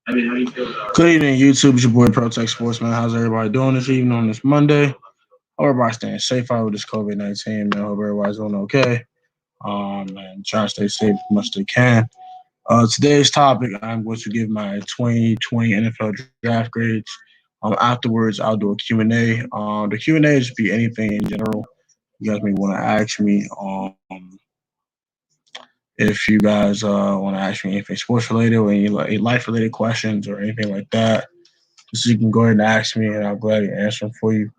Good evening, YouTube. It's your boy Protect Sportsman. How's everybody doing this evening on this Monday? Hope everybody's staying safe out with this COVID-19, man. Hope everybody's doing okay. And try to stay safe as much as they can. Today's topic, I'm going to give my 2020 NFL draft grades. Afterwards, I'll do a Q&A. The Q&A just be anything in general you guys may want to ask me. If you guys want to ask me anything sports related or any like life related questions or anything like that, so you can go ahead and ask me, and I'll gladly answer them for you.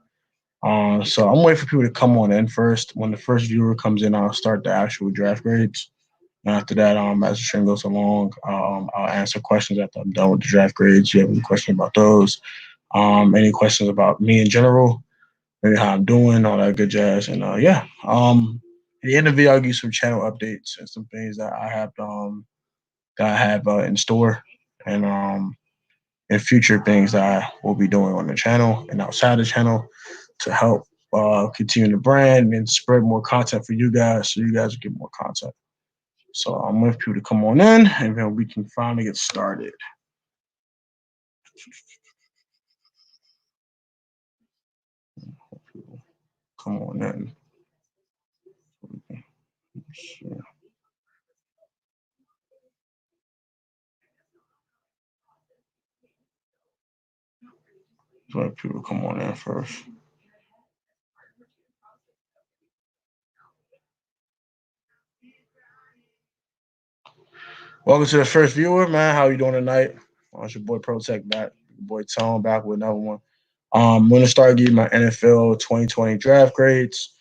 So I'm waiting for people to come on in first. When the first viewer comes in, I'll start the actual draft grades. And after that, as the stream goes along, I'll answer questions after I'm done with the draft grades. You have any questions about those? Any questions about me in general? Maybe how I'm doing, all that good jazz. And yeah, at the end of the video, I'll give you some channel updates and some things that I have in store. And future things that I will be doing on the channel and outside the channel to help continue the brand and spread more content for you guys so you guys get more content. So I'm waiting for people to come on in and then we can finally get started. Come on in. Let people come on in first. Welcome to the first viewer, man. How you doing tonight? It's your boy Protect back, your boy Tone back with another one. I'm gonna start giving my NFL 2020 draft grades.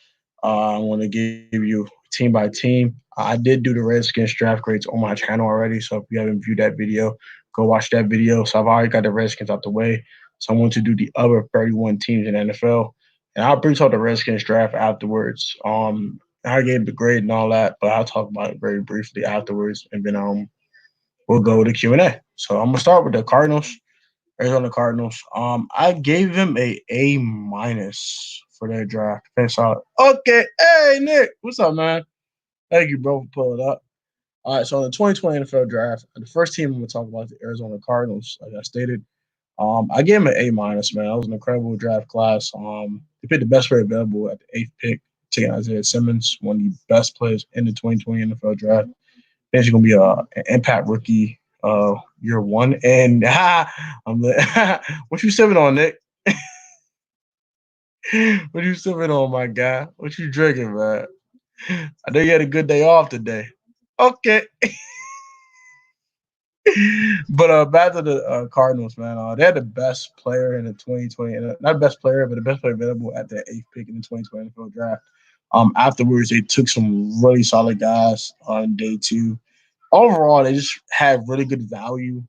I want to give you team by team. I did do the Redskins draft grades on my channel already, so if you haven't viewed that video, go watch that video. So I've already got the Redskins out the way. So I'm going to do the other 31 teams in the NFL, and I'll bring talk the Redskins draft afterwards. I gave the grade and all that, but I'll talk about it very briefly afterwards, and then we'll go to Q&A. So I'm gonna start with the Cardinals. Arizona Cardinals. I gave them A minus for their draft. Thanks, solid. Okay, hey Nick, what's up, man? Thank you, bro, for pulling up. All right, so in the 2020 NFL draft, the first team I'm gonna talk about is the Arizona Cardinals. Like I stated, I gave them an A minus, man. That was an incredible draft class. They picked the best player available at the eighth pick, taking Isaiah Simmons, one of the best players in the 2020 NFL draft. He's going to be an impact rookie year one. And what you sipping on, Nick? What you sipping on, my guy? What you drinking, man? I know you had a good day off today. Okay. But back to the Cardinals, man. They had the best player in the 2020, not best player, but the best player available at the eighth pick in the 2020 NFL draft. Afterwards, they took some really solid guys on day two. Overall, they just had really good value,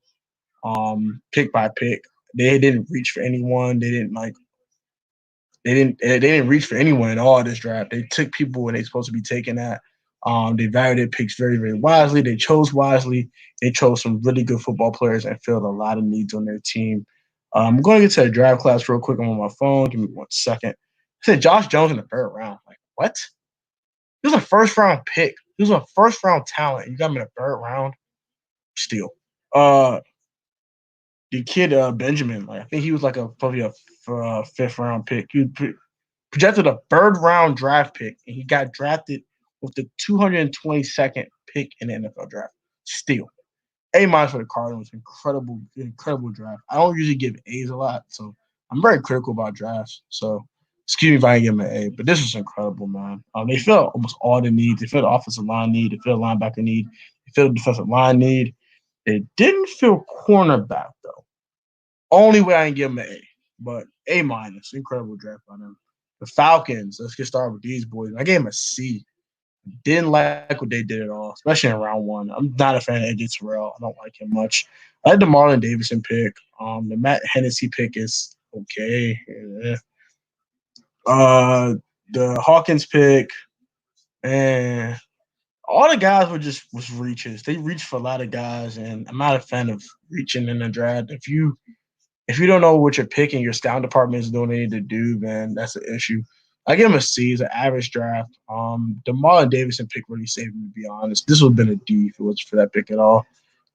pick by pick. They didn't reach for anyone. They didn't reach for anyone at all this draft. They took people when they're supposed to be taken at. They valued their picks very, very wisely. They chose wisely. They chose some really good football players and filled a lot of needs on their team. I'm going to get to the draft class real quick. I'm on my phone. Give me 1 second. I said Josh Jones in the third round. Like, what? He was a first round pick. He was a first round talent. You got him in the third round. Still. Uh, the kid Benjamin, like I think he was like probably a fifth round pick. He projected a third round draft pick, and he got drafted with the 222nd pick in the NFL draft. Still, A minus for the Cardinals. Incredible, incredible draft. I don't usually give A's a lot, so I'm very critical about drafts. So excuse me if I didn't give him an A, but this was incredible, man. They filled almost all the needs. They filled the offensive line need. They filled the linebacker need. They filled the defensive line need. They didn't fill cornerback though. Only way I can give them an A, but A minus. Incredible draft by them. The Falcons. Let's get started with these boys. I gave them a C. Didn't like what they did at all, especially in round one. I'm not a fan of AJ Terrell. I don't like him much. I like the Marlon Davidson pick. The Matt Hennessy pick is okay. Yeah. The Hawkins pick, and all the guys was reaches. They reached for a lot of guys, and I'm not a fan of reaching in the draft. If you don't know what you're picking, your scout department is doing what they need to do, man, that's an issue. I give him a C. It's an average draft. The Marlon Davidson pick really saved me, to be honest. This would have been a D if it was for that pick at all.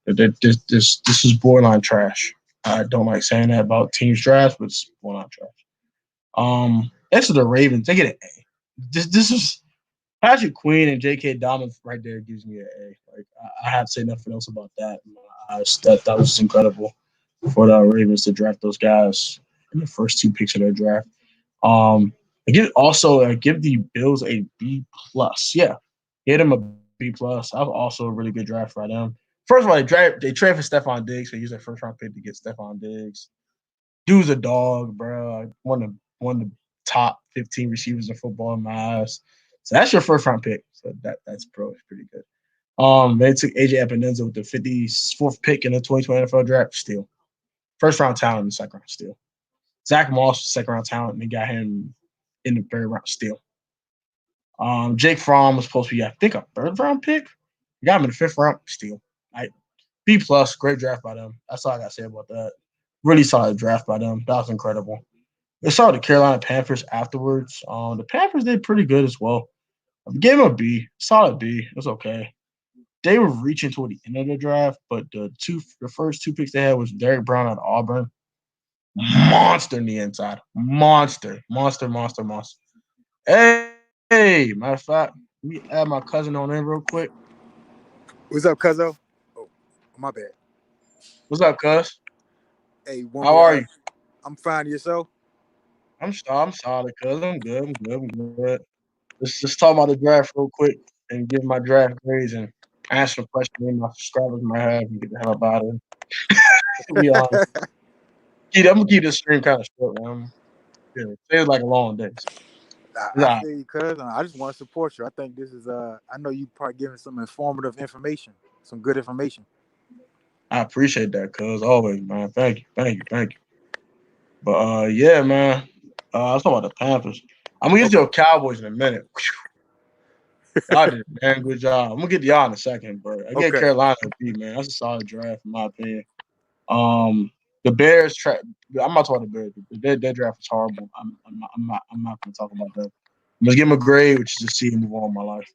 This is borderline trash. I don't like saying that about teams trash, but it's borderline trash. As for the Ravens, they get an A. This is Patrick Queen and J.K. Dobbins right there gives me an A. Like I have to say nothing else about that. That was incredible for the Ravens to draft those guys in the first two picks of their draft. I give the Bills a B plus. Yeah, get them a B plus. That was also a really good draft by them. First of all, they trade for Stephon Diggs. They use their first round pick to get Stephon Diggs. Dude's a dog, bro. One of the top 15 receivers in football in my eyes. So that's your first round pick. So that's pretty good. They took AJ Epinesa with the 54th pick in the 2020 NFL draft. Still, first round talent in the second round. Still, Zach Moss second round talent. And they got him in the third round. Still, Jake Fromm was supposed to be, I think, a third round pick. You got him in the fifth round. Still, B plus. Great draft by them. That's all I got to say about that. Really solid draft by them. That was incredible. They saw the Carolina Panthers afterwards. The Panthers did pretty good as well. I gave them a B, solid B. It was okay. They were reaching toward the end of the draft, but the first two picks they had was Derek Brown at Auburn. Monster in the inside. Monster. Monster, monster, monster. Hey, matter of fact, let me add my cousin on in real quick. What's up, Cuzzo? Oh, my bad. What's up, cuz? Hey, want How me? are you? I'm fine. Yourself? I'm solid, cuz. I'm good. I'm good. I'm good. Let's just talk about the draft real quick and give my draft grades and answer the question me and my subscribers might have and get the hell up out of it. To be honest. I'm gonna keep this stream kind of short, man. Yeah, feels like a long day. So it's I all right. feel you, cuz. I just want to support you. I think this is I know you probably giving some informative information, some good information. I appreciate that, cuz always, man. Thank you, thank you, thank you. But yeah, man. Let's talk about the Panthers. I'm gonna get to Okay. your Cowboys in a minute. Y'all did a damn good job. I'm gonna get to y'all in a second, but I get Okay. Carolina a B, man. That's a solid draft in my opinion. Um, the Bears. I'm not talking about the Bears. Their draft was horrible. I'm not gonna talk about that. I'm gonna give them a grade, which is a C, and move on with my life.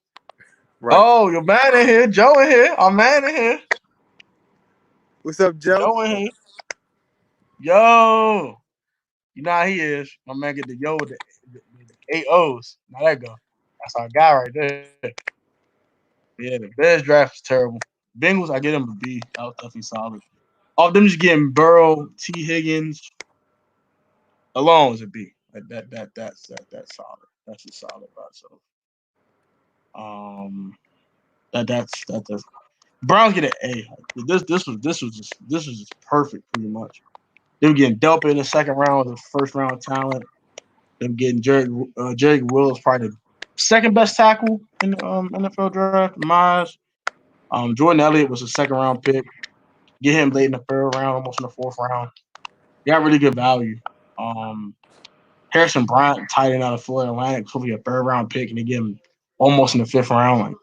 Right. Oh, your man in here, Joe in here, our man in here, What's up, Joe? Joe in here. Yo, you know how he is. My man get the yo with the 8 O's. Now that go. That's our guy right there. Yeah, the Bears draft is terrible. Bengals, I get them a B. That was definitely solid. All of them just getting Burrow, T. Higgins alone is a B. Like that's solid. That's just solid by itself. Um, that's Browns get an A. Like, this was just perfect pretty much. They were getting Delpa in the second round with the first round talent. They were getting Jerry Wills, probably the second best tackle in the NFL draft. Myers. Jordan Elliott was a second round pick. Get him late in the third round, almost in the fourth round. They got really good value. Um, Harrison Bryant, tight end out of Florida Atlantic, probably a third round pick, and they get him almost in the fifth round. Like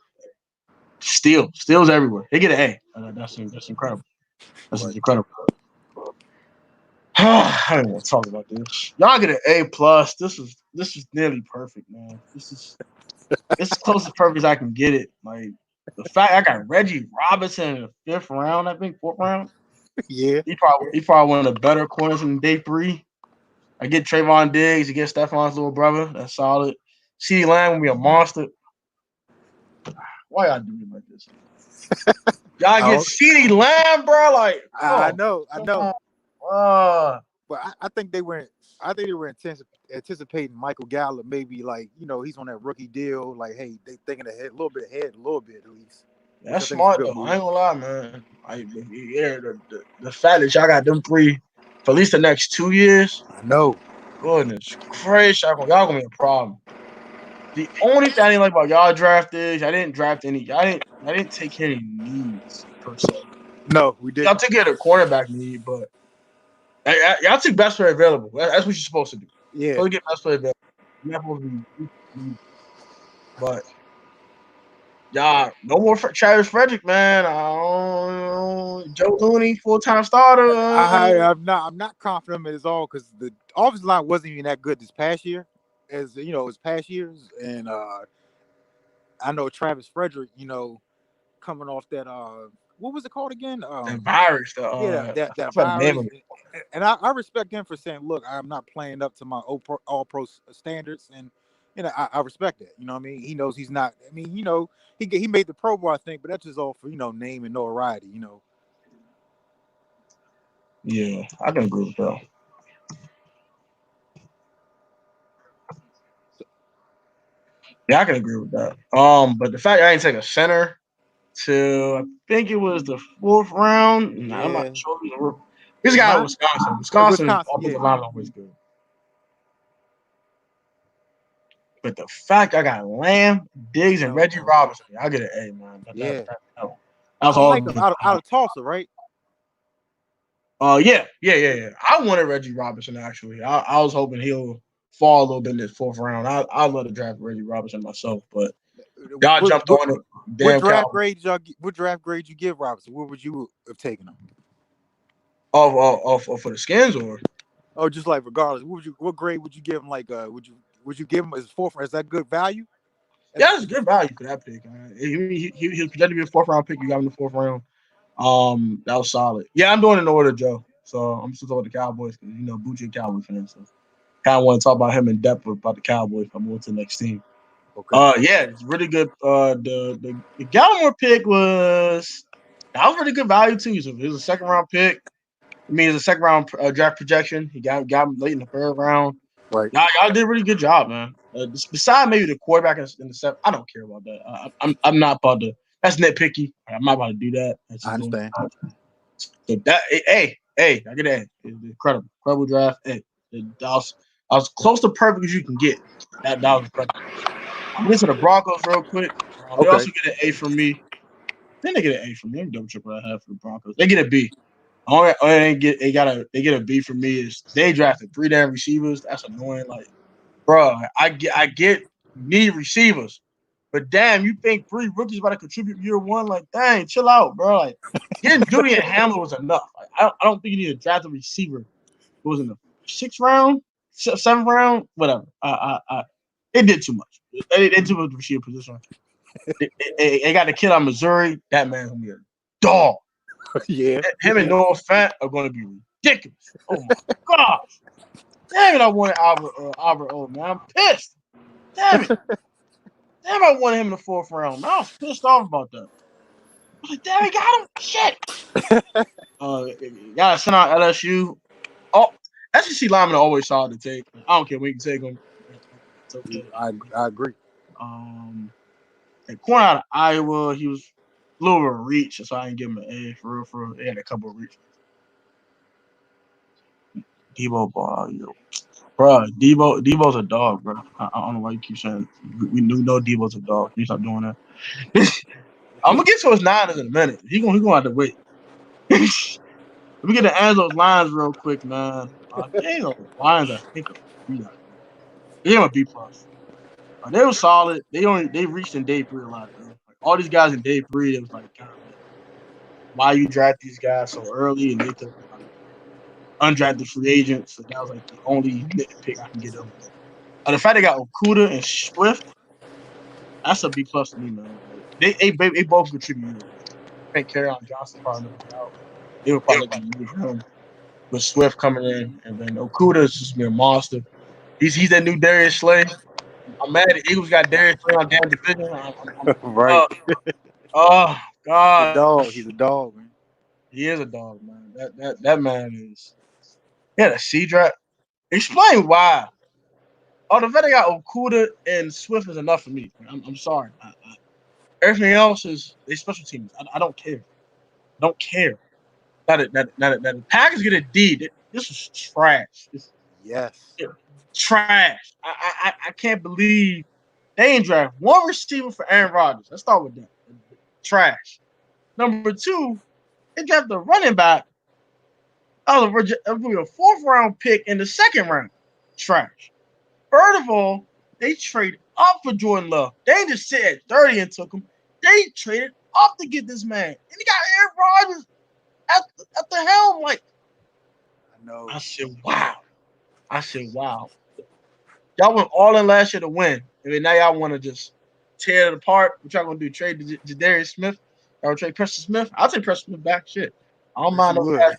steals everywhere. They get an A. That's incredible. That's Right. just incredible. I don't want to talk about this. Y'all get an A plus. This is nearly perfect, man. This is close to perfect as I can get it. Like the fact I got Reggie Robinson in the fifth round, I think fourth round. Yeah. He probably one of the better corners in day three. I get Trayvon Diggs, you get Stephon's little brother. That's solid. CeeDee Lamb will be a monster. Why y'all do me like this? Y'all I, get don't- CeeDee Lamb, bro. Like, I oh, know. I know. come on. But I think they were. I think they were anticipating Michael Gallup. Maybe like he's on that rookie deal. Like, hey, they thinking ahead, a little bit at least. Which I That's think is a smart good though. I move. ain't gonna lie, man. Yeah, the fact that y'all got them three for at least the next 2 years, I know. goodness gracious, y'all gonna be a problem. The only thing I didn't like about y'all draft is I didn't draft any. I didn't take care of any needs per se. No, we Y'all didn't. took care of the cornerback need, but y'all took best player available. That's what you're supposed to do. Yeah. Supposed to get best player available. You're not supposed to be, but y'all no more Travis Frederick, man. Joe Looney, full time starter. I'm not confident at all because the offensive line wasn't even that good this past year, as past years, and I know Travis Frederick, coming off that what was it called again? The virus. Yeah, I that forgot the name virus. of it. And I respect him for saying, "Look, I'm not playing up to my all pro standards," and I respect that. You know what I mean? He knows he's not. I mean, he made the Pro Bowl, I think, but that's just all for name and notoriety. Yeah, I can agree with that. Yeah, I can agree with that. But the fact I didn't take a center till I think it was the fourth round. Nah, I'm not Yeah, sure. This guy at huh? Wisconsin. Wisconsin Wisconsin, yeah, offensive line always good. But the fact I got Lamb, Diggs, and no, Reggie Robinson, I get an A, man. yeah. That was I all like him good. out of Tulsa, right? Yeah. I wanted Reggie Robinson actually. I was hoping he'll fall a little bit in this fourth round. I love to draft Reggie Robinson myself, but y'all What jumped what, on it. what Damn draft Cowboys. grade what draft grade you give Robinson? What would you have taken him? For the skins or Oh, just like regardless, what grade would you give him? Like, would you give him as fourth? Is that good value? yeah, that's good value for that pick. He was projected to be a fourth round pick. You got him in the fourth round. That was solid. Yeah, I'm doing it in order, Joe. So I'm still talking about the Cowboys because Bucci a Cowboy fan. So kind of want to talk about him in depth about the Cowboys. I'm going to the next team. Okay. Yeah, it's really good. The Gallimore pick was really good value too. So it was a second round pick. I mean, it's a second round draft projection. He got him late in the third round. Right. Y'all did a really good job, man. Besides maybe the quarterback in the seventh, I don't care about that. I'm not about to. That's nitpicky. I'm not about to do that. That's I just doing. understand. So that hey, I get that. It's incredible draft. Hey, I was close to perfect as you can get. That was incredible. I'm getting to the Broncos real quick. They Okay. also get an A from me. Then they get an A from me. Let me double check what I have for the Broncos. They get a B. Only they get a B from me is they drafted 3 damn receivers. That's annoying. Like, bro, I get need receivers, but damn, you think 3 rookies about to contribute year one? Like, dang, chill out, bro. Like, getting Julian Hamler was enough. Like, I don't think you need to draft a receiver. It was in the 6th round, 7th round, whatever. It did too much. They too much receiver position. They got the kid on Missouri. That man's gonna be a dog. Yeah. Him and Noah Fant are gonna be ridiculous. Oh my gosh. Damn it, I wanted Albert O, man. I'm pissed. Damn it. Damn, I wanted him in the 4th round. Man, I was pissed off about that. I was like, damn, he got him. Shit. Gotta send out LSU. Oh, SEC linemen are always solid to take. I don't care when you can take them. It's okay. I agree. And corner out of Iowa, he was a little bit of reach, so I didn't give him an A for real. For real. They had a couple of reach. Debo ball, bro. Debo's a dog, bro. I don't know why you keep saying we know Debo's a dog. You stop doing that. I'm gonna get to his Niners in a minute. He gonna have to wait. Let me get to answer those lines real quick, man. Those lines, I think are B. They gave him a B plus. They were solid. They reached in day 3 a lot though. Like all these guys in day 3, it was like kind of like why you draft these guys so early, and they took like undrafted free agents. So that was like the only nitpick I can get them. The fact they got Okuda and Swift, that's a B plus to me, man. Like, they both contribute. I think Carry Johnson probably never get out. They would probably be moving for him with Swift coming in, and then Okuda is just be a monster. He's that new Darius Slay. I'm mad the Eagles got Darius Slay on damn division. Right. Oh He's a dog. gosh, He's a dog, man. he is a dog, man. That man is. Yeah, the C draft. Explain why. Oh, the fact they got Okuda and Swift is enough for me. I'm sorry. Everything else is they special teams. I don't care. Don't care. Now the Packers get a D. This is trash. Yes. Trash. I can't believe they ain't draft one receiver for Aaron Rodgers. Let's start with that. Trash. Number 2, they drafted a running back. A 4th round pick in the 2nd round. Trash. Third of all, they traded up for Jordan Love. They ain't just sit at 30 and took him. They traded up to get this man. And he got Aaron Rodgers at the helm. Like, I know. I said, wow. Y'all went all in last year to win. I mean, now y'all want to just tear it apart. What y'all going to do? Trade Jadarius Smith? I would trade Preston Smith. I'll take Preston Smith back. Shit. I don't Yes, mind you no would. cash.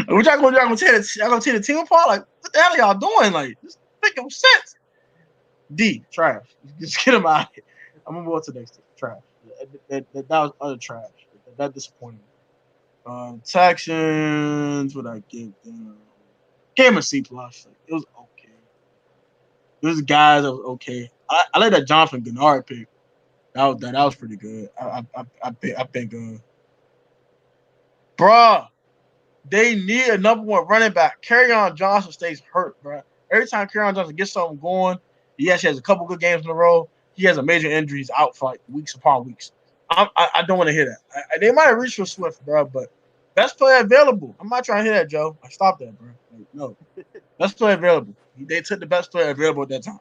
What y'all gonna do? Y'all gonna tear the team apart? Like, what the hell are y'all doing? Like, this make no sense. D, trash. Just get him out of here. I'm gonna move on to the next team. Trash. That was utter trash. That disappointed me. Texans, what I give them? Gave him a C plus. Like, it was okay. There's guys that was okay. I like that Jonathan Gennard pick. That was pretty good. I think, bruh, they need a number one running back. Kerryon Johnson stays hurt, bruh. Every time Kerryon Johnson gets something going, he actually has a couple good games in a row. He has a major injury. He's out for like weeks upon weeks. I don't want to hear that. They might have reached for Swift, bro, but best player available. I'm not trying to hear that, Joe. Like, stop that, bro. Like, no, best player available. They took the best player available at that time.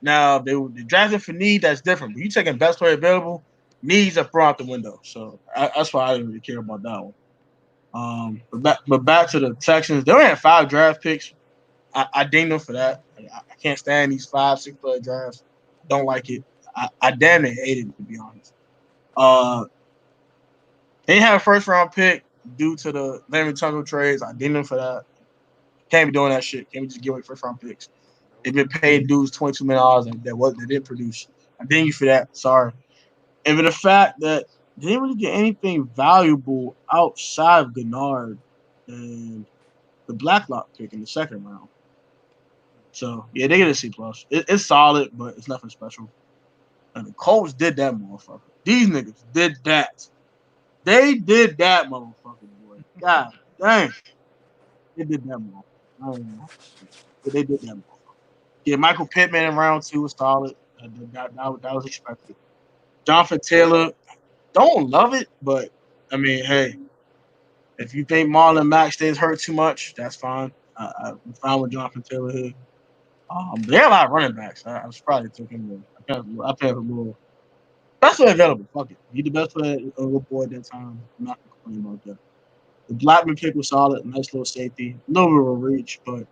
Now they drafted for need. That's different. But you taking best player available, needs are thrown out the window. So that's why I didn't really care about that one. But back to the Texans. They only had 5 draft picks. I ding them for that. I can't stand these 5, 6 player drafts. Don't like it. I damn it hate it, to be honest. Uh, they didn't have a first round pick due to the Larry Tunsil trades. I ding them for that. Can't be doing that shit. Can't be just give away first round picks. They've been paid dudes $22 million and they didn't produce. I ding you for that. Sorry. And for the fact that they didn't really get anything valuable outside of Gennard and the Blacklock pick in the second round. So yeah, they get a C plus. It's solid, but it's nothing special. And the Colts did that, motherfucker. These niggas did that. They did that, motherfucker, boy. God dang, they did that, motherfucker. I don't know, but they did that, motherfucker. Yeah, Michael Pittman in round 2 was solid. That was expected. Jonathan Taylor, don't love it, but I mean, hey, if you think Marlon Mack stays hurt too much, that's fine. I'm fine with Jonathan Taylor here. They have a lot of running backs. I was probably taking I think a little best player available. Fuck it. He the best player on the board at that time. I'm not gonna complain about that. The Blackman pick was solid, nice little safety, a little bit of a reach, but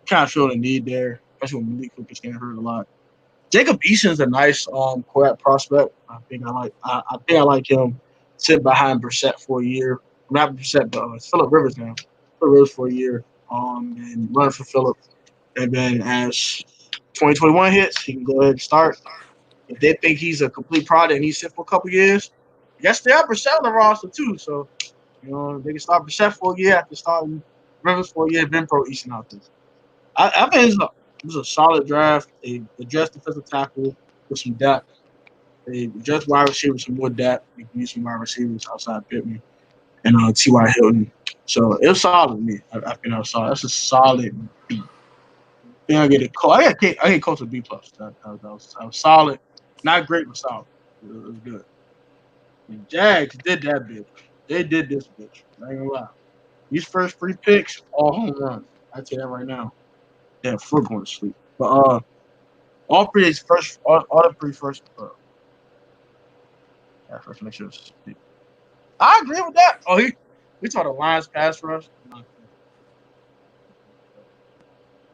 kind of feel the need there, especially when Malik Cooper's getting hurt a lot. Jacob Eason's a nice quarterback prospect. I think I like him sitting behind Brissett for a year. Not Brissett, but it's Phillip Rivers now. Phillip Rivers for a year. And run for Phillip. And then as 2021 hits, he can go ahead and start. If they think he's a complete product and he's sit for a couple years, I guess they have Brissett on the roster too. So, they can start Brissett for a year after starting Rivers for a year, then pro Easton out there. I think it was a solid draft. They addressed defensive tackle with some depth. They addressed wide receiver with some more depth. They can use some wide receivers outside Pittman and T.Y. Hilton. So it was solid to me. I think that was solid. That's a solid B. Then I get a coach. I get coach a B plus. That was solid. Not great, but solid. It was good. The Jags did that bitch. They did this bitch. I ain't gonna lie. These first 3 picks, all home runs. I tell you that right now. Damn, foot going to sleep. But all 3 is first. All the 3 first. Yeah, first make sure. I agree with that. Oh, we talking the Lions pass rush.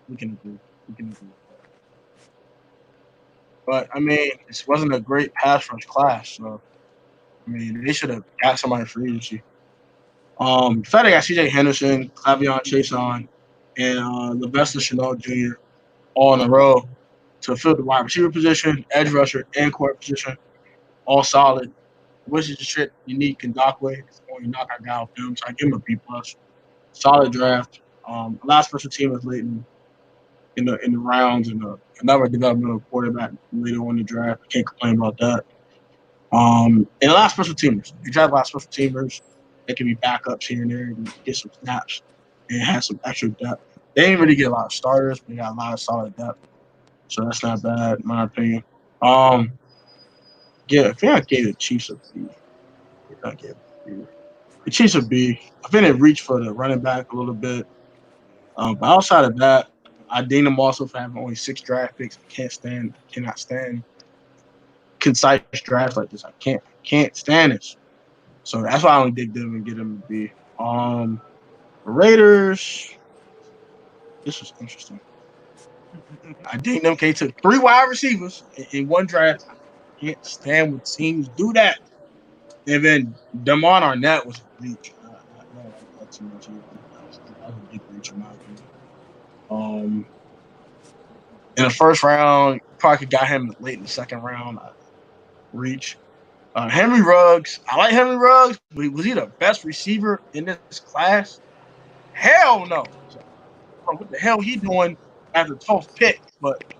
We can agree. We can agree. But I mean, this wasn't a great pass rush class. So I mean, they should have got somebody for agency. The fact they got C.J. Henderson, Clavion Chason, and Sylvester Chanel Jr. all in a row to fill the wide receiver position, edge rusher, and court position, all solid. Which is the shit you need Kandakwe. It's going to knock our guy off him, so I give him a B plus. Solid draft. Last special team was late in the rounds, and another developmental quarterback later on in the draft. I can't complain about that. And a lot of special teamers. You draft a lot of special teamers. They can be backups here and there and get some snaps and have some extra depth. They didn't really get a lot of starters, but they got a lot of solid depth. So that's not bad, in my opinion. Yeah, I think I gave the Chiefs a B. I gave the Chiefs a B. I think they reached for the running back a little bit. But outside of that, I deem them also for having only 6 draft picks. Cannot stand concise drafts like this. I can't stand this. So that's why I only dig them and get them to be. Raiders. This was interesting. I dig them. They took 3 wide receivers in one draft. I can't stand when teams do that. And then Damon Arnett was a reach. I don't like that too much either. That was a big reach in my opinion. Um, in the first round, probably could got him late in the second round. Reach. Henry Ruggs. I like Henry Ruggs, but was he the best receiver in this class? Hell no. So, what the hell he doing as a 12th pick? But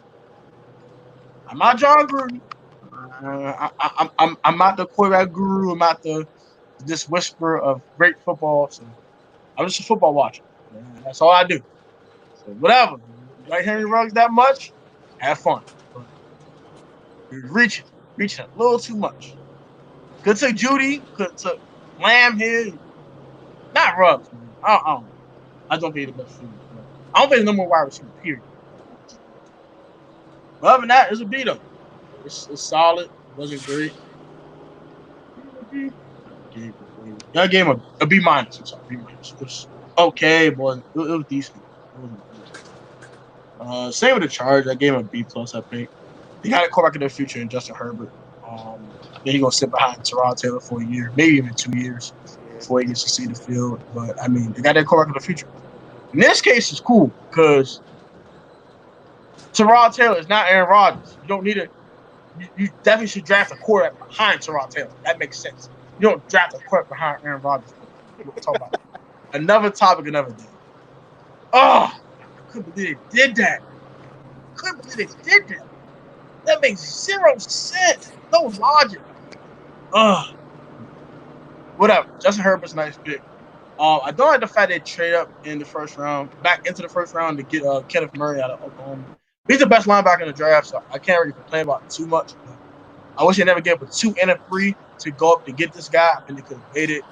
I'm not John Gruden. I'm not the quarterback guru. I'm not the this whisperer of great football. So I'm just a football watcher. That's all I do. So whatever. You like Henry Ruggs that much? Have fun. But you're reaching a little too much. Could take Judy. Could take Lamb here. Not Ruggs, man. I don't know. I don't think he's the best receiver. But I don't think he's the number one wide receiver. Period. But other than that, it's a beat up. It's solid. It wasn't great. I gave him a B minus. I'm sorry, B minus. It was okay, but it was decent. It wasn't great. Same with the Charge. I gave him a B plus. I think they got a quarterback in their future in Justin Herbert. Then he's gonna sit behind Terrell Taylor for a year, maybe even 2 years before he gets to see the field. But I mean, they got that quarterback in the future. In this case, it's cool because Terrell Taylor is not Aaron Rodgers. You don't need a. You definitely should draft a quarterback behind Terrell Taylor. That makes sense. You don't draft a quarterback behind Aaron Rodgers. We'll talk about that. Another topic, another day. Oh, I couldn't believe they did that. Couldn't believe they did that. That makes zero sense. No logic. Ugh. Whatever. Justin Herbert's a nice pick. I don't like the fact they trade up in the first round, back into the first round to get Kenneth Murray out of Oklahoma. He's the best linebacker in the draft, so I can't really complain about it too much. But I wish they never gave up a 2 and a 3 to go up to get this guy. I think they could have waited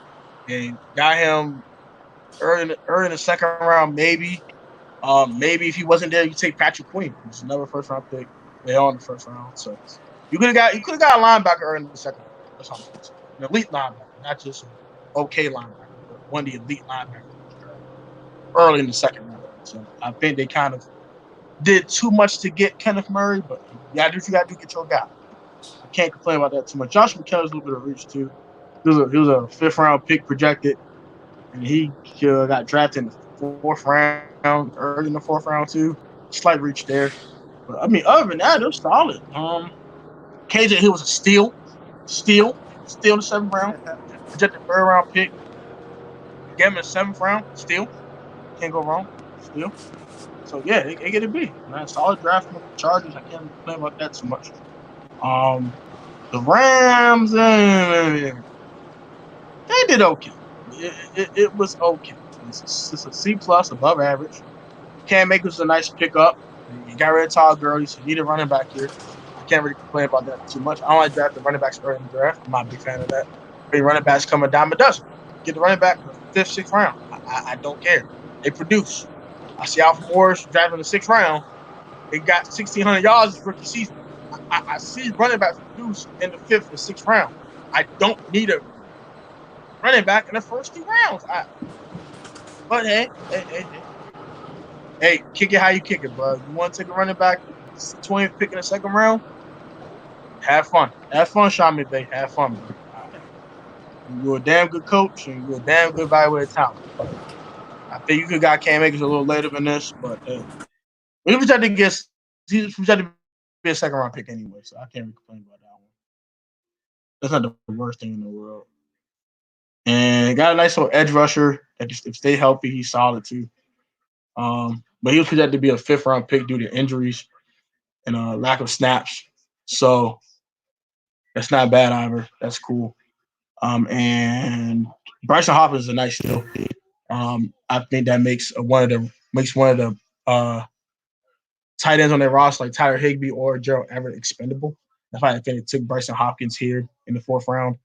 and got him early in the second round, maybe. Maybe if he wasn't there, you take Patrick Queen, who's another first round pick. They're on the first round, so you could have got a linebacker early in the second round. That's all I'm trying to say. An elite linebacker, not just an okay linebacker, but one of the elite linebackers in this draft early in the second round. So I think they kind of did too much to get Kenneth Murray, but you gotta do what you gotta do to get your guy. I can't complain about that too much. Josh McKellar's a little bit of reach too. He was a fifth round pick projected, and he got drafted in the fourth round, early in the fourth round too. Slight reach there, but I mean, other than that, they're solid. KJ Hill was a steal in the seventh round, projected third round pick. Gave him a seventh round, still can't go wrong, still. So yeah, they get a B. Man, solid draft from the Chargers. I can't complain about that too much. Um, the Rams, they did okay. It was okay. It's a C plus, above average. Cam Akers was a nice pickup. You got rid of Todd Gurley, so you need a running back here. I can't really complain about that too much. I don't like drafting running backs early in the draft. I'm not a big fan of that. Hey, running backs come a dime a dozen. Get the running back in the fifth, sixth round. I don't care. They produce. I see Alfred Morris drafting the sixth round. They got 1,600 yards this rookie season. I see running backs produce in the fifth and sixth round. I don't need a running back in the first 2 rounds. But hey, kick it how you kick it, bro. You want to take a running back, 20th pick in the second round? Have fun. Have fun, Sean McVay. Have fun, bro. You're a damn good coach and you're a damn good evaluator talent. But I think you could got Cam Akers a little later than this, but he was trying to get he's projected to be a second round pick anyway, so I can't really complain about that one. That's not the worst thing in the world. And got a nice little edge rusher that if stay healthy, he's solid too. But he was projected to be a fifth round pick due to injuries and lack of snaps. So that's not bad either. That's cool. And Bryson Hopkins is a nice deal. I think that makes one of the tight ends on their roster like Tyler Higbee or Gerald Everett expendable. That's why I think they took Bryson Hopkins here in the fourth round.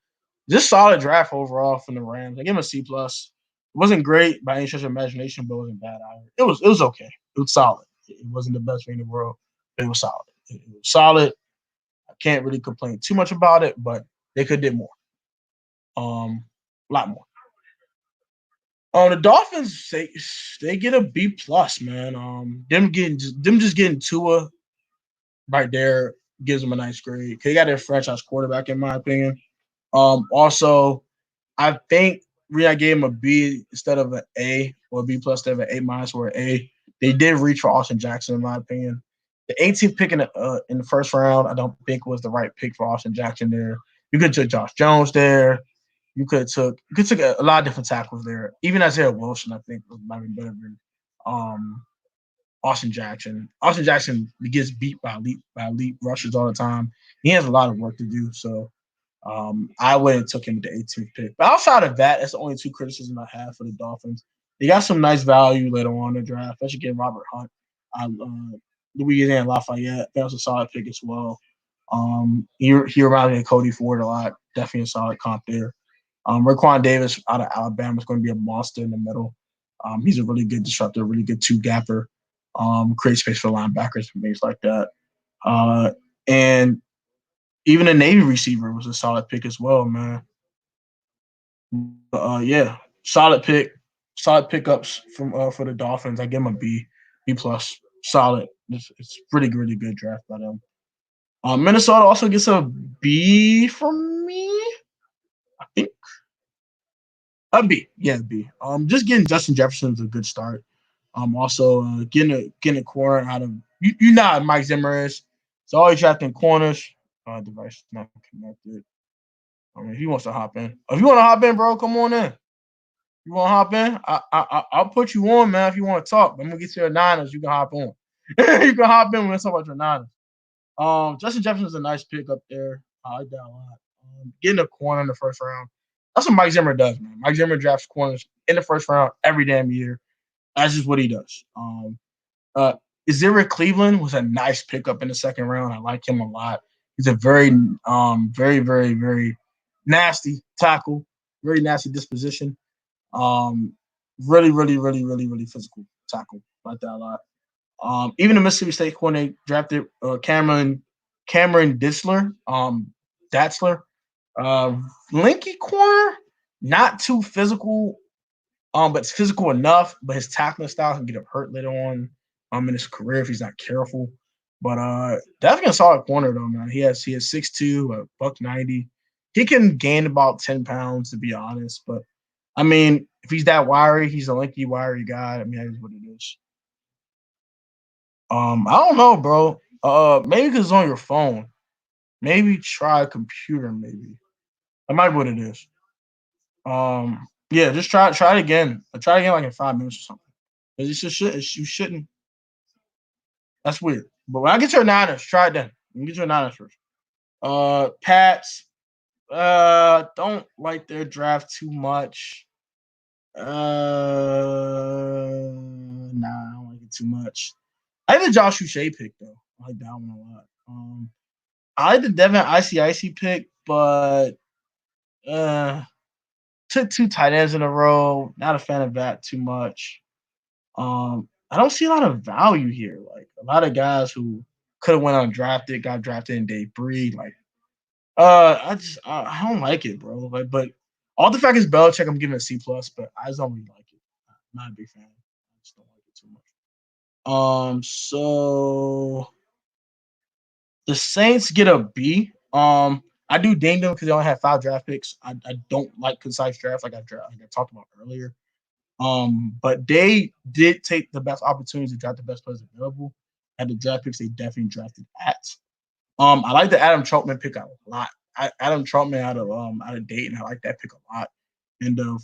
Just solid draft overall from the Rams. I give him a C plus. It wasn't great by any stretch of imagination, but it wasn't bad either. It was okay. It was solid. It wasn't the best thing in the world. But it was solid. It was solid. I can't really complain too much about it, but they could have did more. A lot more. The Dolphins they get a B plus, man. Them just getting Tua right there gives them a nice grade. They got their franchise quarterback, in my opinion. Also, I think I gave him a B instead of an A or B plus instead of an A minus or an A. They did reach for Austin Jackson, in my opinion. The 18th pick in the first round, I don't think was the right pick for Austin Jackson there. You could have took Josh Jones there. You could took a lot of different tackles there. Even Isaiah Wilson, I think, might be better than um, Austin Jackson. Austin Jackson gets beat by elite rushers all the time. He has a lot of work to do. So I went and took him at the 18th pick. But outside of that, that's the only two criticisms I have for the Dolphins. They got some nice value later on in the draft, especially getting Robert Hunt, Louisiana Lafayette. That was a solid pick as well. He reminded me of Cody Ford a lot. Definitely a solid comp there. Raquan Davis out of Alabama is going to be a monster in the middle. He's a really good disruptor, really good two gapper. Create space for linebackers and things like that. And even a Navy receiver was a solid pick as well, man. Yeah, solid pick, solid pickups from for the Dolphins. I give them a B, B plus, solid. It's pretty really good draft by them. Minnesota also gets a B from me. I think a B, yeah, B. Just getting Justin Jefferson is a good start. Also getting a corner out of you know how Mike Zimmer is. So always drafting corners. Device is not connected. I mean, if he wants to hop in, if you want to hop in, bro, come on in. You want to hop in? I'll put you on, man. If you want to talk, I'm gonna get to your Niners. You can hop on. You can hop in when we talk about your Niners. Justin Jefferson is a nice pick up there. I like that a lot. Getting a corner in the first round. That's what Mike Zimmer does, man. Mike Zimmer drafts corners in the first round every damn year. That's just what he does. Uh, Izira Cleveland was a nice pickup in the second round. I like him a lot. He's a very nasty tackle, very nasty disposition. Um, really physical tackle. Like that a lot. Even the Mississippi State corner drafted Cameron Datzler, uh, Linky corner, not too physical, but it's physical enough. But his tackling style can get him hurt later on, in his career if he's not careful. But definitely a solid corner though, man. He has 6'2", buck 90. He can gain about 10 pounds to be honest, but I mean, if he's that wiry, he's a lanky, wiry guy. I mean, that is what it is. I don't know, bro. Maybe because it's on your phone. Maybe try a computer. Maybe that might be what it is. Yeah, just try it again. Try it again like in 5 minutes or something. 'Cause it's just you shouldn't. That's weird. But when I get your Niners, try it then. You get your Niners first. Pats. Don't like their draft too much. Nah, I don't like it too much. I like the Josh Uche pick though. I like that one a lot. I like the Devin Icy pick, but uh, took two tight ends in a row. Not a fan of that too much. I don't see a lot of value here. Like a lot of guys who could have went undrafted got drafted in day three. Like, I don't like it, bro. Like, but all the fact is Belichick, I'm giving a C plus, but I just don't really like it. I'm not a big fan. I just don't like it too much. So the Saints get a B. I do ding them because they only have 5 draft picks. I don't like concise drafts like I talked about earlier. But they did take the best opportunities to draft the best players available. At the draft picks, they definitely drafted at. I like the Adam Troutman pick a lot. Adam Troutman out of Dayton, I like that pick a lot. In the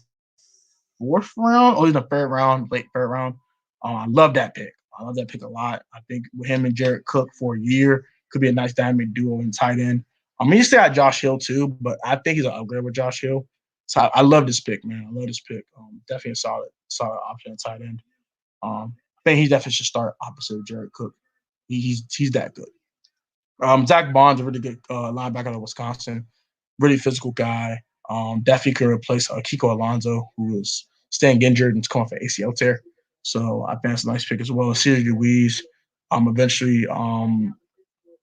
fourth round, or in the third round, late third round, I love that pick. I love that pick a lot. I think with him and Jared Cook for a year could be a nice dynamic duo in tight end. I mean, you still got Josh Hill too, but I think he's an upgrade with Josh Hill. So I love this pick, man. I love this pick. Definitely a solid option at tight end. I think he definitely should start opposite of Jared Cook. He's that good. Zach Bond's a really good linebacker out of Wisconsin. Really physical guy. Definitely could replace Kiko Alonso, who is staying injured and is coming for ACL tear. So I think that's a nice pick as well. Cedric Louise, eventually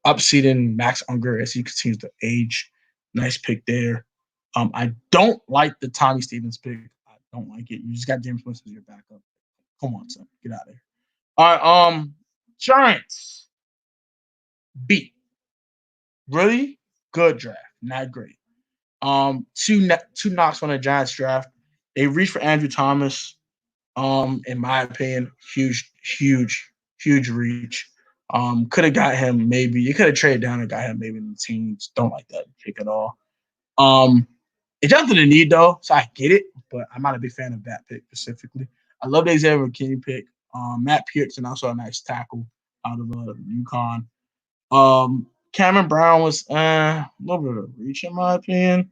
upseating Max Unger as he continues to age. Nice pick there. I don't like the Tommy Stevens pick. I don't like it. You just got James Winston as your backup. Come on, son. Get out of here. All right, Giants. B. Really good draft. Not great. Two knocks on the Giants draft. They reached for Andrew Thomas. In my opinion, huge reach. Could have got him maybe. You could have traded down and got him maybe in the teams. Don't like that pick at all. Um, it's nothing to need though, so I get it, but I'm not a big fan of that pick specifically. I love the Xavier McKinney pick. Matt Pearson also a nice tackle out of UConn. Cameron Brown was a little bit of a reach in my opinion.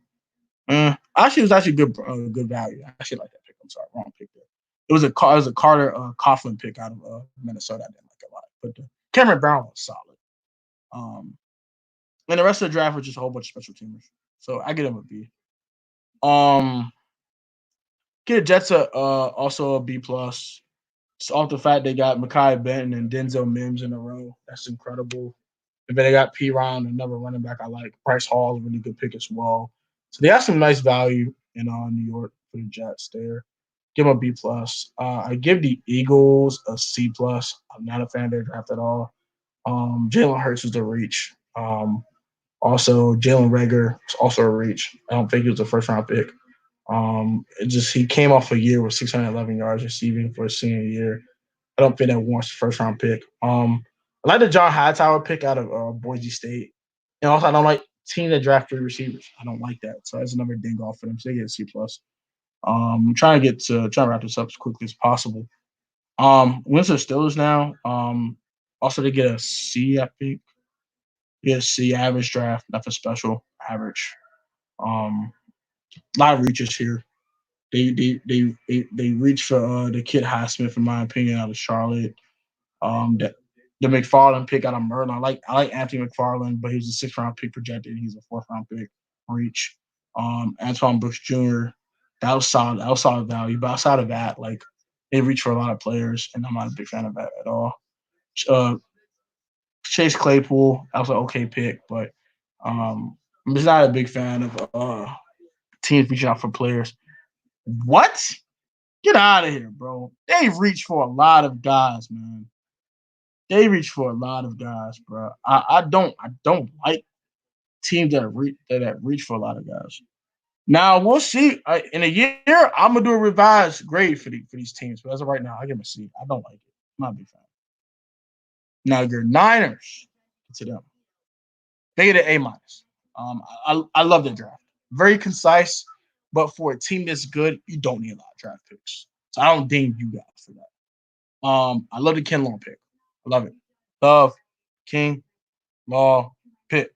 Actually, it was actually good value. I actually like that pick. I'm sorry, wrong pick there. It was a Carter Coughlin pick out of Minnesota. I didn't like a lot, but Cameron Brown was solid. Um, and the rest of the draft was just a whole bunch of special teamers. So I get him a B. Um, Get Jets also a B plus. It's off the fact they got Mekhi Benton and Denzel Mims in a row. That's incredible. And then they got P. Ron, another running back I like. Bryce Hall, a really good pick as well. So they have some nice value in New York for the Jets there. Give them a B plus. I give the Eagles a C plus. I'm not a fan of their draft at all. Jalen Hurts is the reach. Also, Jalen Rager is also a reach. I don't think he was a first round pick. He came off a year with 611 yards receiving for his senior year. I don't think that warrants the first round pick. I like the John Hightower pick out of Boise State. And also, I don't like teams that draft three receivers. I don't like that. So that's another ding off for them. So they get a C plus. I'm trying to wrap this up as quickly as possible. Wins are Steelers now. Also they get a C, I think. Yeah, C average draft, nothing special. Average. A lot of reaches here. They reach for the kid Highsmith, in my opinion, out of Charlotte. The McFarland pick out of Merlin. I like Anthony McFarland, but he was a 6th round pick projected. He's a 4th round pick. Reach. Antoine Brooks Jr. That was solid. That was solid value. But outside of that, like they reach for a lot of players, and I'm not a big fan of that at all. Uh, Chase Claypool, that was an okay pick, but I'm just not a big fan of teams reaching out for players. What? Get out of here, bro. They reach for a lot of guys, man. They reach for a lot of guys, bro. I don't like teams that reach for a lot of guys. Now we'll see. In a year, I'm gonna do a revised grade for these teams. But as of right now, I give them a C. I don't like it. I'm not a big fan. Now your Niners, to them, they get an A minus. I love their draft. Very concise, but for a team that's good, you don't need a lot of draft picks. So I don't ding you guys for that. I love the Ken Long pick. I love it. Love King Law pick.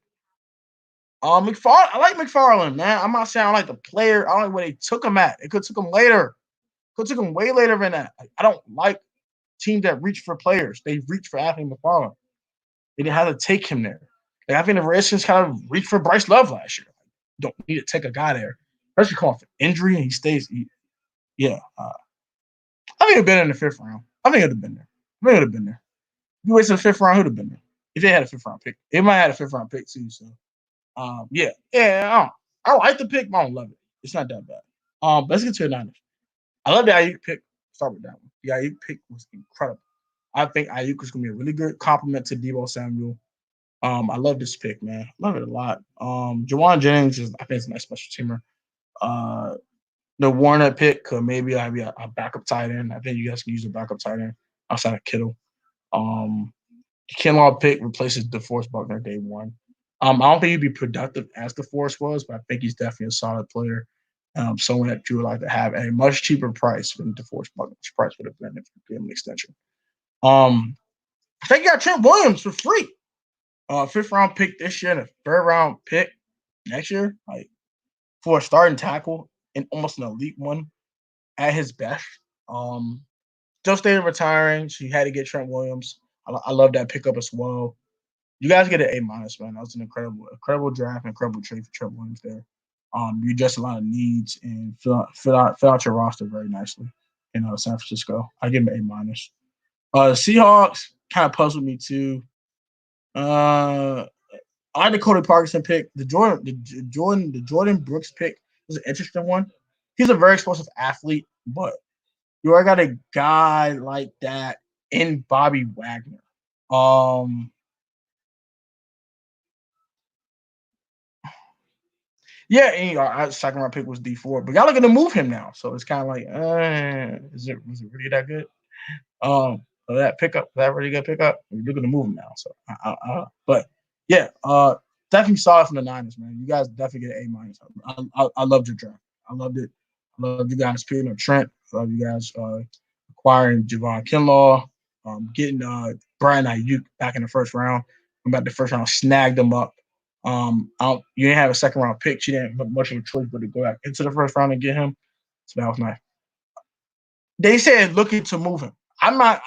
I like McFarland, man. I'm not saying I like the player. I don't like where they took him at. It could took him later. Could took him way later than that. Like, I don't like teams that reach for players. They reach for Anthony McFarland. They didn't have to take him there. Like, I think the Redskins kind of reached for Bryce Love last year. You don't need to take a guy there, especially coming off an injury and he stays. Yeah, I think it'd been in the 5th round. I think it'd have been there. I think it'd have been there. If you wait to the 5th round, who'd have been there? If they had a 5th round pick, they might have had a 5th round pick too. So, yeah. I don't like the pick, but I don't love it. It's not that bad. Let's get to the Niners. I love the Ayuk pick. Start with that one. The Ayuk pick was incredible. I think Ayuk is going to be a really good compliment to Deebo Samuel. I love this pick, man. Love it a lot. Jawan Jennings is, I think, it's a nice special teamer. Uh, the Warner pick could maybe be a backup tight end. I think you guys can use a backup tight end outside of Kittle. Um, Kinlaw pick replaces DeForest Buckner day one. I don't think he'd be productive as DeForest was, but I think he's definitely a solid player. Someone that you would like to have at a much cheaper price than DeForest Buckner's price would have been if you gave him an extension. I think you got Trent Williams for free. 5th round pick this year and a 3rd round pick next year, like for a starting tackle and almost an elite one at his best. Um, Still staying retiring, so you had to get Trent Williams. I love that pickup as well. You guys get an A minus, man. That was an incredible draft, incredible trade for Trent Williams there. You address a lot of needs and fill out your roster very nicely in San Francisco. I give him an A minus. Seahawks kind of puzzled me too. I like the Cody Parkinson pick. The Jordan Brooks pick was an interesting one. He's a very explosive athlete, but you already got a guy like that in Bobby Wagner. Um, Yeah, and our second round pick was D4, but y'all are gonna move him now, so it's kind of like, was it really that good? That pickup, that really good pickup. We're looking to move him now, so but yeah, definitely solid from the Niners, man. You guys definitely get an A minus. I loved your draft. I loved it. I loved you guys picking up Trent. I love you guys acquiring Javon Kinlaw, getting Brian Ayuk back in the first round. About the first round, snagged them up. You didn't have a second round pick. You didn't have much of a choice but to go back into the first round and get him. So that was nice. They said looking to move him. I'm not.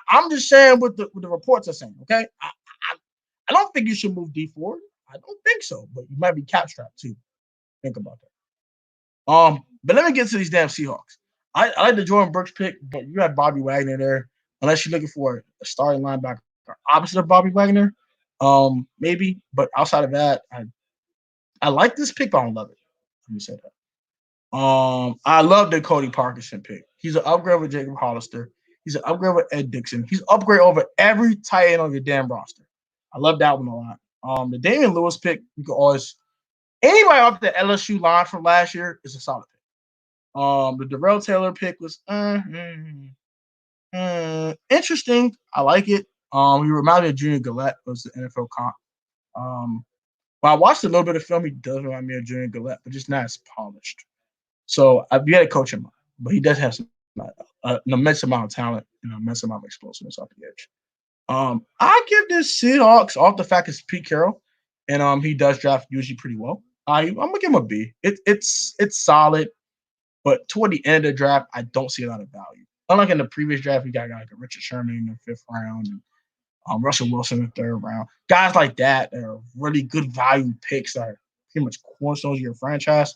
I'm just saying what the reports are saying. Okay, I don't think you should move D4. I don't think so, but you might be cap strapped too. Think about that. But let me get to these damn Seahawks. I like the Jordan Brooks pick, but you have Bobby Wagner there. Unless you're looking for a starting linebacker opposite of Bobby Wagner, maybe. But outside of that, I like this pick, but I don't love it. Let me say that. I love the Cody Parkinson pick. He's an upgrade with Jacob Hollister. He's an upgrade with Ed Dixon. He's an upgrade over every tight end on your damn roster. I love that one a lot. The Damian Lewis pick, you can always anybody off the LSU line from last year is a solid pick. The Darrell Taylor pick was interesting. I like it. He reminded me of Junior Gillette was the NFL comp. When I watched a little bit of film, he does remind me of Junior Gillette, but just not as polished. So we had a coach in mind, but he does have an immense amount of talent and an immense amount of explosiveness off the edge. I give this Seahawks off the fact it's Pete Carroll, and he does draft usually pretty well. I'm gonna give him a B. It's solid, but toward the end of the draft, I don't see a lot of value. Unlike in the previous draft, we got guys like Richard Sherman in the fifth round, and Russell Wilson in the third round. Guys like that are really good value picks that are pretty much cornerstones of your franchise.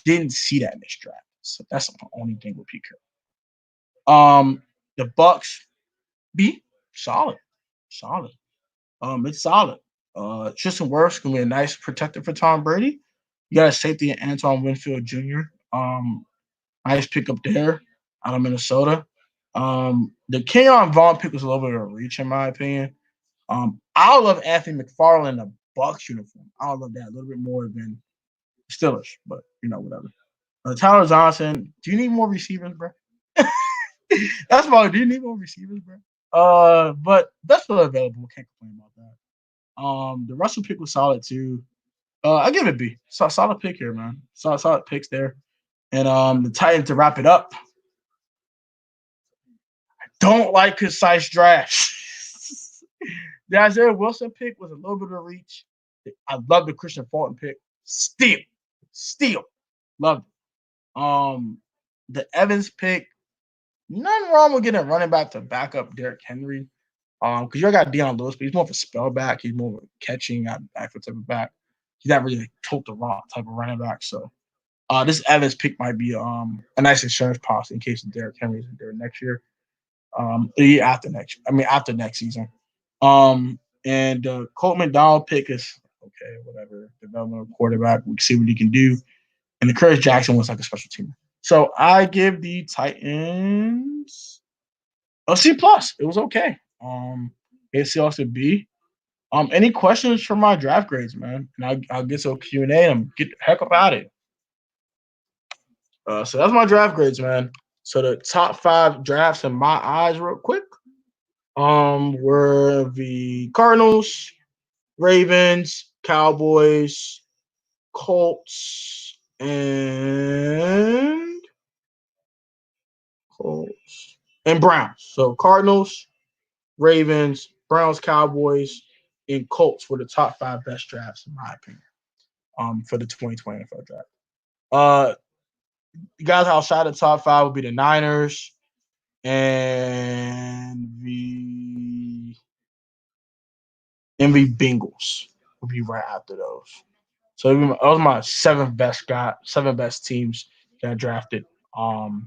Didn't see that in this draft. So that's the only thing with Pete Carroll. The Bucks B solid, solid. It's solid. Tristan Wirfs gonna be a nice protector for Tom Brady. You got a safety in Antoine Winfield Jr. Nice pick up there out of Minnesota. The Kenyon Vaughn pick was a little bit of a reach in my opinion. I love Anthony McFarland in a Bucks uniform. I love that a little bit more than Steelers, but whatever. Tyler Johnson, do you need more receivers, bro? That's why. Do you need more receivers, bro? But that's still available. Can't complain about that. The Russell pick was solid too. I give it B. Solid pick here, man. Solid picks there. And the Titans to wrap it up. Don't like concise drafts. The Isaiah Wilson pick was a little bit of a reach. I love the Christian Fulton pick. Still loved it. The Evans pick, nothing wrong with getting a running back to back up Derrick Henry. Because you got Deion Lewis, but he's more of a spell back. He's more of a catching backfield type of back. He's not really a tote the rock type of running back. So this Evans pick might be a nice insurance policy in case Derrick Henry isn't there next year. The year after next. I mean after next season. And Colt McDonald pick is okay, whatever. Developmental quarterback. We can see what he can do. And the Curtis Jackson was like a special teamer. So I give the Titans a C plus. It was okay. It's also B. Any questions for my draft grades, man? And I'll get to a Q&A and get the heck up out of it. So that's my draft grades, man. So the top 5 drafts in my eyes, real quick, were the Cardinals, Ravens, Cowboys, Colts, and Browns. So Cardinals, Ravens, Browns, Cowboys, and Colts were the top 5 best drafts in my opinion. For the 2020 NFL draft. The guys outside the top 5 would be the Niners and the Bengals would be right after those. So those are my 7 best teams that I drafted. I'll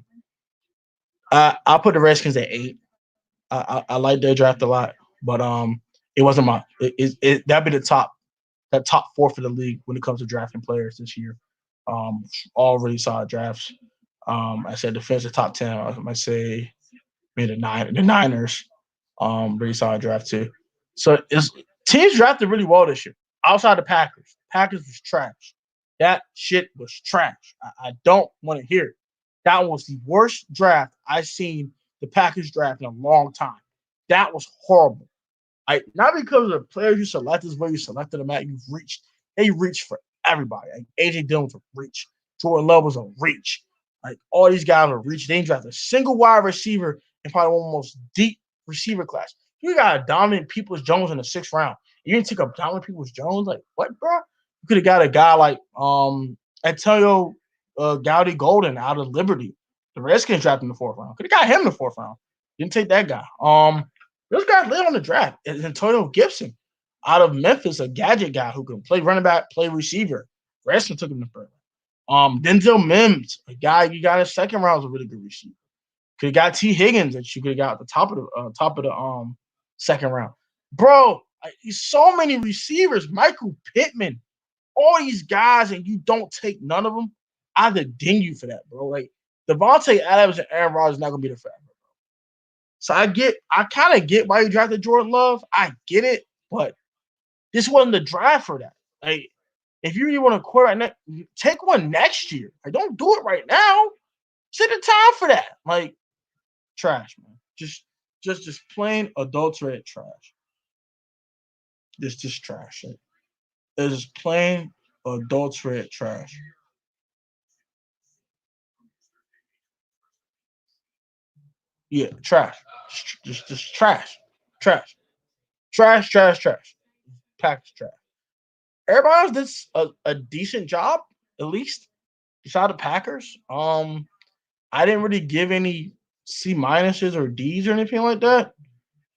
put the Redskins at 8. I like their draft a lot, but it wasn't my that'd be that top 4 for the league when it comes to drafting players this year. All really solid drafts. I said defensive top 10. I might say maybe the Niners. Really solid draft too. So teams drafted really well this year. Outside the Packers. Packers was trash. That shit was trash. I don't want to hear it. That was the worst draft I've seen the Packers draft in a long time. That was horrible. Not because of the players you selected, is where you selected them at. You've reached. They reached for everybody. Like AJ Dillon was a reach. Jordan Love was a reach. Like all these guys were reach. They didn't draft a single wide receiver in probably one of the most deep receiver class. You got a dominant Peoples Jones in the 6th round. You didn't take a dominant Peoples Jones. Like what, bro? You could have got a guy like Antonio Gowdy Golden out of Liberty. The Redskins drafted in the 4th round. Could have got him in the 4th round. Didn't take that guy. Those guys late on the draft. It's Antonio Gibson out of Memphis, a gadget guy who can play running back, play receiver. Redskins took him in the 1st. Denzel Mims, a guy you got in the 2nd round, was a really good receiver. Could have got T. Higgins that you could have got at the top of the 2nd round. Bro, so many receivers. Michael Pittman, all these guys, and you don't take none of them. I have to ding you for that, bro. Like Devontae Adams and Aaron Rodgers not gonna be there forever. So I kind of get why you drafted Jordan Love. I get it, but this wasn't the draft for that. Like, if you really want to quarterback, take one next year. Like, don't do it right now. Set the time for that. Like, trash, man. Just plain adulterated trash. Just trash. It's just plain adulterated trash. Yeah, trash. Just trash. Trash. Trash. Package trash. Everybody else did a decent job, at least. Besides the Packers. I didn't really give any C minuses or D's or anything like that.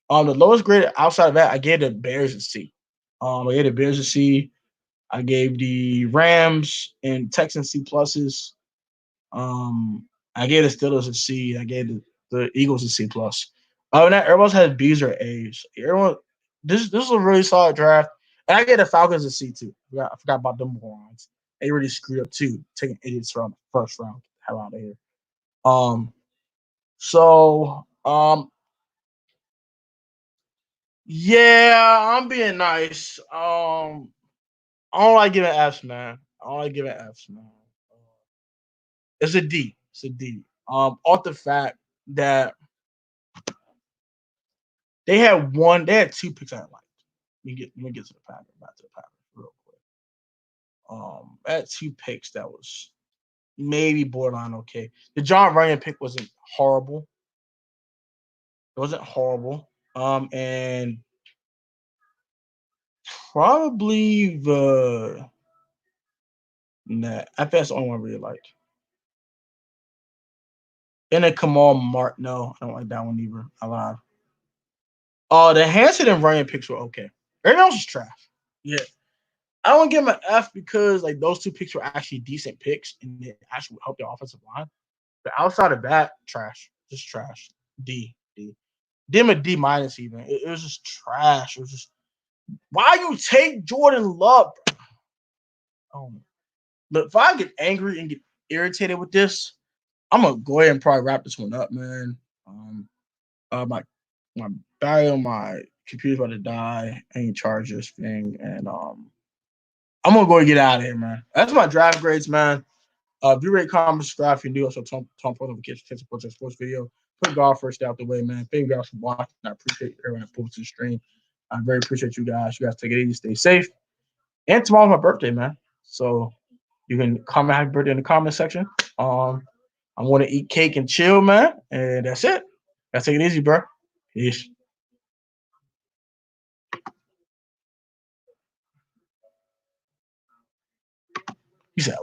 The lowest grade outside of that, I gave the Bears a C. I gave the Bears a C. I gave the Rams and Texans C pluses. I gave the Steelers a C. I gave the Eagles a C plus. Other than that, everyone else had B's or A's. Everyone, this is a really solid draft. And I gave the Falcons a C too. I forgot about them morons. They really screwed up too, taking idiots from the 1st round. Hell out of here. Um, so yeah, I'm being nice. I don't like giving F's, man. I don't like giving F's, man. It's a D. It's a D. Off the fact that they had 2 picks I liked. Let me get to the Packers, back to the Packers real quick. I had 2 picks that was maybe borderline okay. The John Ryan pick wasn't horrible. It wasn't horrible. And probably I think that's the only one I really liked. And then Kamal Mark. No, I don't like that one either. I lied. The Hanson and Ryan picks were okay. Everything else is trash. Yeah. I don't give him an F because like those 2 picks were actually decent picks and they actually helped their offensive line. But outside of that, trash. Just trash. D. Dim a D minus even. It was just trash. It was just why you take Jordan Love? Oh, but if I get angry and get irritated with this, I'm gonna go ahead and probably wrap this one up, man. My battery on my computer's about to die. I ain't charge this thing, and I'm gonna go and get out of here, man. That's my draft grades, man. If you rate, comment, subscribe if you're new. Also, Tom for notifications, catch a sports video. Put golf first out the way, man. Thank you guys for watching. I appreciate everyone that posted the stream. I very appreciate you guys. You guys take it easy, stay safe. And tomorrow's my birthday, man. So you can comment happy birthday in the comment section. I want to eat cake and chill, man. And that's it. Guys, take it easy, bro. Peace. Peace out.